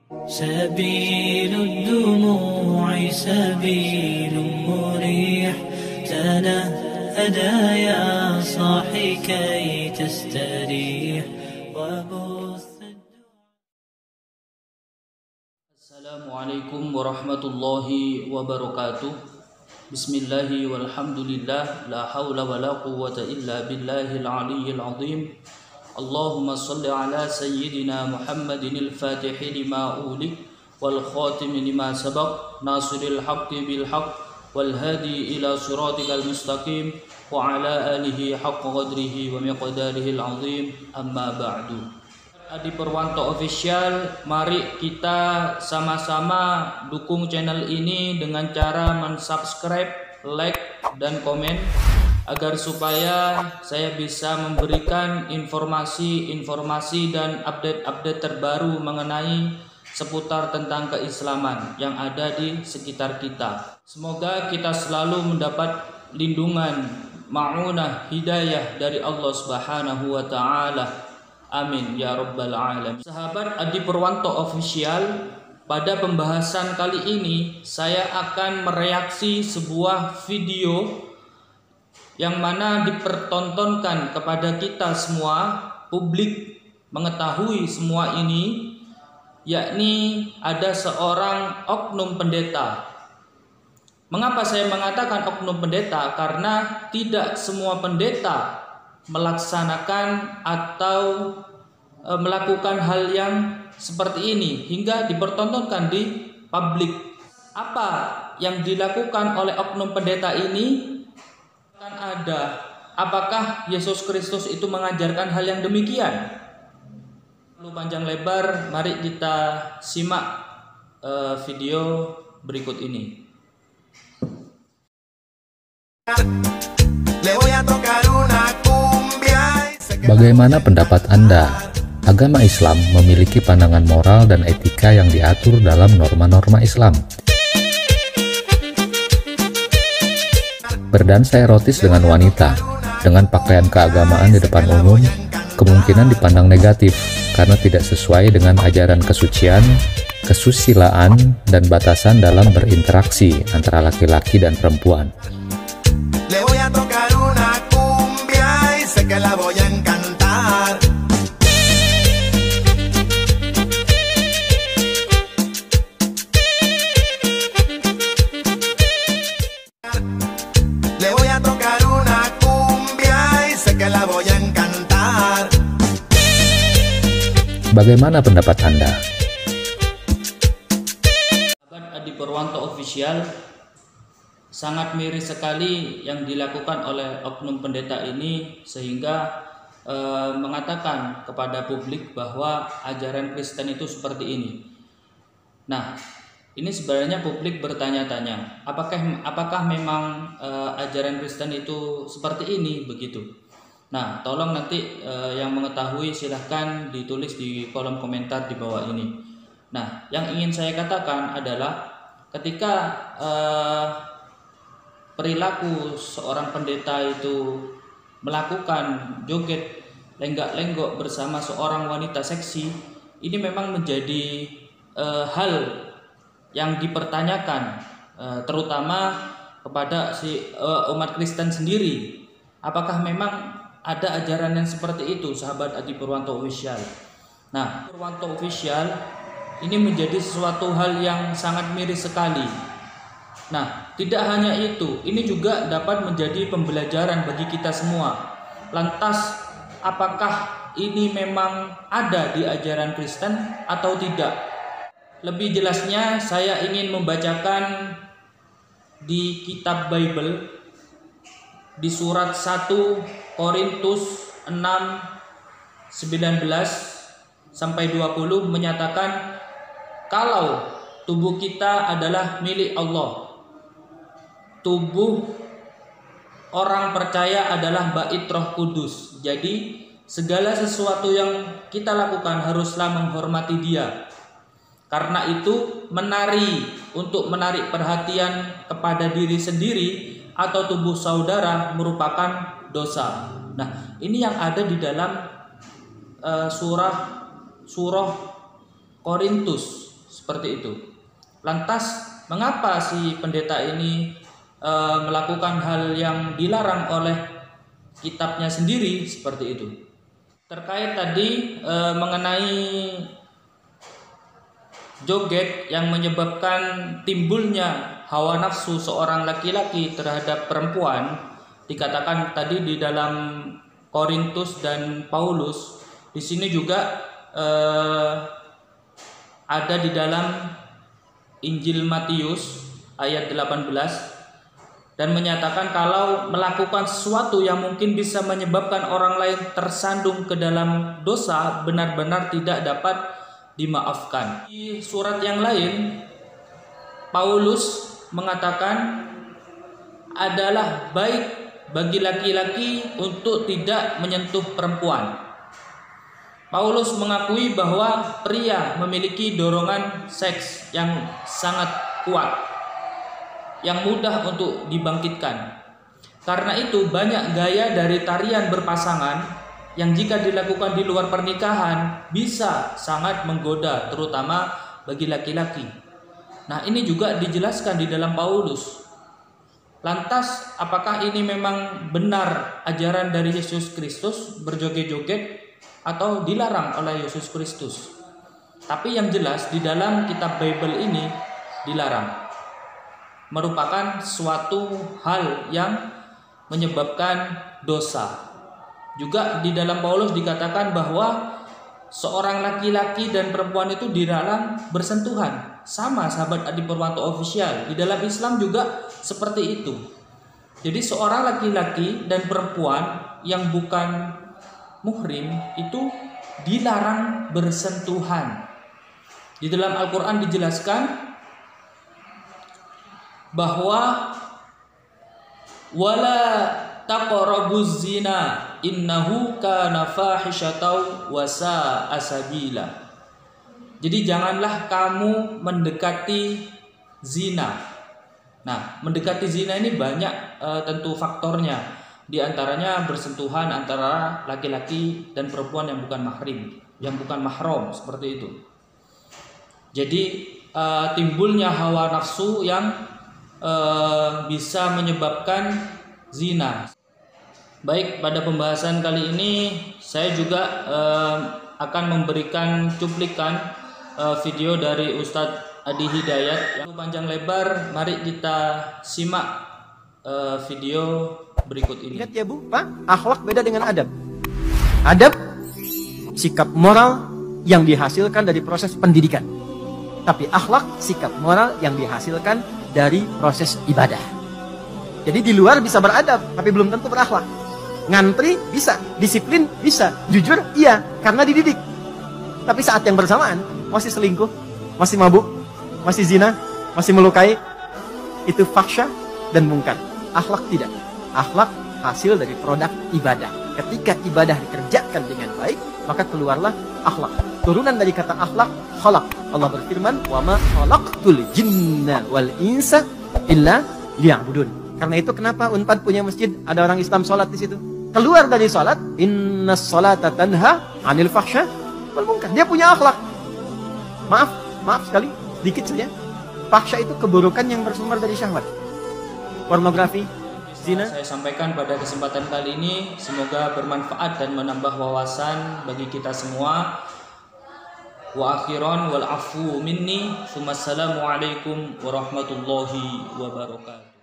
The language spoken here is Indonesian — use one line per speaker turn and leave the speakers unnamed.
سبيل الدموع سبيل مريح تنهدى يا صاحي كي تستريح وبث.
Assalamualaikum warahmatullahi wabarakatuh. Bismillahi walhamdulillah, la hawla wa la quwwata illa billahil aliyyil azim. Allahumma salli ala sayyidina Muhammadin al-fatihi lima ulik wal khatimi lima sabaq nasiril haqqi bil haqq wal hadi ila siratikal mustaqim wa ala alihi haqqa qadrihi wa miqdarihi al-azim. Amma ba'du. Adi Purwanto Official, mari kita sama-sama dukung channel ini dengan cara mensubscribe, like, dan komen agar supaya saya bisa memberikan informasi-informasi dan update-update terbaru mengenai seputar tentang keislaman yang ada di sekitar kita. Semoga kita selalu mendapat lindungan, ma'unah, hidayah dari Allah Subhanahu wa taala. Amin ya rabbal alamin. Sahabat Adi Purwanto Official, pada pembahasan kali ini saya akan mereaksi sebuah video yang mana dipertontonkan kepada kita semua, publik mengetahui semua ini, yakni ada seorang oknum pendeta. Mengapa saya mengatakan oknum pendeta? Karena tidak semua pendeta melaksanakan atau melakukan hal yang seperti ini hingga dipertontonkan di publik. Apa yang dilakukan oleh oknum pendeta ini? Kan ada. Apakah Yesus Kristus itu mengajarkan hal yang demikian? Lalu panjang lebar, mari kita simak video berikut ini.
Bagaimana pendapat Anda? Agama Islam memiliki pandangan moral dan etika yang diatur dalam norma-norma Islam. Berdansa erotis dengan wanita, dengan pakaian keagamaan di depan umum, kemungkinan dipandang negatif karena tidak sesuai dengan ajaran kesucian, kesusilaan, dan batasan dalam berinteraksi antara laki-laki dan perempuan. Bagaimana pendapat Anda?
Sahabat Adi Purwanto Official, sangat miris sekali yang dilakukan oleh oknum pendeta ini sehingga mengatakan kepada publik bahwa ajaran Kristen itu seperti ini. Nah, ini sebenarnya publik bertanya-tanya, apakah memang ajaran Kristen itu seperti ini begitu? Nah, tolong nanti yang mengetahui silahkan ditulis di kolom komentar di bawah ini. Nah, yang ingin saya katakan adalah ketika perilaku seorang pendeta itu melakukan joget lenggak-lenggok bersama seorang wanita seksi, ini memang menjadi hal yang dipertanyakan, terutama kepada umat Kristen sendiri. Apakah memang ada ajaran yang seperti itu, sahabat Adi Purwanto Official? Nah, Purwanto Official ini menjadi sesuatu hal yang sangat miris sekali. Nah, tidak hanya itu, ini juga dapat menjadi pembelajaran bagi kita semua. Lantas, apakah ini memang ada di ajaran Kristen atau tidak? Lebih jelasnya, saya ingin membacakan di kitab Bible, di surat 1 Korintus 6:19-20 menyatakan kalau tubuh kita adalah milik Allah, tubuh orang percaya adalah bait Roh Kudus. Jadi segala sesuatu yang kita lakukan haruslah menghormati Dia. Karena itu untuk menarik perhatian kepada diri sendiri atau tubuh saudara merupakan dosa. Nah, ini yang ada di dalam surah Korintus seperti itu. Lantas mengapa si pendeta ini melakukan hal yang dilarang oleh kitabnya sendiri seperti itu? Terkait tadi mengenai joget yang menyebabkan timbulnya hawa nafsu seorang laki-laki terhadap perempuan, dikatakan tadi di dalam Korintus dan Paulus, di sini juga ada di dalam Injil Matius ayat 18, dan menyatakan kalau melakukan sesuatu yang mungkin bisa menyebabkan orang lain tersandung ke dalam dosa benar-benar tidak dapat dimaafkan. Di surat yang lain Paulus mengatakan adalah baik bagi laki-laki untuk tidak menyentuh perempuan. Paulus mengakui bahwa pria memiliki dorongan seks yang sangat kuat, yang mudah untuk dibangkitkan. Karena itu banyak gaya dari tarian berpasangan yang jika dilakukan di luar pernikahan bisa sangat menggoda, terutama bagi laki-laki. Nah, ini juga dijelaskan di dalam Paulus. Lantas, apakah ini memang benar ajaran dari Yesus Kristus berjoget-joget atau dilarang oleh Yesus Kristus? Tapi yang jelas di dalam kitab Bible ini dilarang. Merupakan suatu hal yang menyebabkan dosa. Juga di dalam Paulus dikatakan bahwa seorang laki-laki dan perempuan itu dilarang bersentuhan. Sama sahabat Adi Purwanto Official, di dalam Islam juga seperti itu. Jadi seorang laki-laki dan perempuan yang bukan muhrim itu dilarang bersentuhan. Di dalam Al-Quran dijelaskan bahwa wala taqrabuz zina innahu kana fahisyatan wa sa'a sabila. Jadi janganlah kamu mendekati zina. Nah, mendekati zina ini banyak tentu faktornya. Di antaranya bersentuhan antara laki-laki dan perempuan yang bukan mahrim, yang bukan mahram, seperti itu. Jadi timbulnya hawa nafsu yang bisa menyebabkan zina. Baik, pada pembahasan kali ini saya juga akan memberikan cuplikan video dari Ustadz Adi Hidayat yang panjang lebar. Mari kita simak video berikut ini.
Ingat ya Bu, Pak, akhlak beda dengan adab. Adab sikap moral yang dihasilkan dari proses pendidikan. Tapi akhlak sikap moral yang dihasilkan dari proses ibadah. Jadi di luar bisa beradab, tapi belum tentu berakhlak. Ngantri bisa, disiplin bisa, jujur iya, karena dididik. Tapi saat yang bersamaan masih selingkuh, masih mabuk, masih zina, masih melukai, itu fahsya dan mungkar. Akhlak tidak. Akhlak hasil dari produk ibadah. Ketika ibadah dikerjakan dengan baik, maka keluarlah akhlak. Turunan dari kata akhlak, khalaq. Allah berfirman, "Wa ma khalaqtul jinna wal insa illa liya'budun." Karena itu kenapa Unpad punya masjid, ada orang Islam sholat di situ. Keluar dari sholat, innas sholata tanha 'anil fahsya wal munkar. Dia punya akhlak. Maaf sekali, sedikit saja. Fahsya itu keburukan yang bersumber dari syahwat. Pornografi, zina.
Saya sampaikan pada kesempatan kali ini, semoga bermanfaat dan menambah wawasan bagi kita semua. Wa akhiran wal afu minni. Assalamualaikum warahmatullahi wabarakatuh.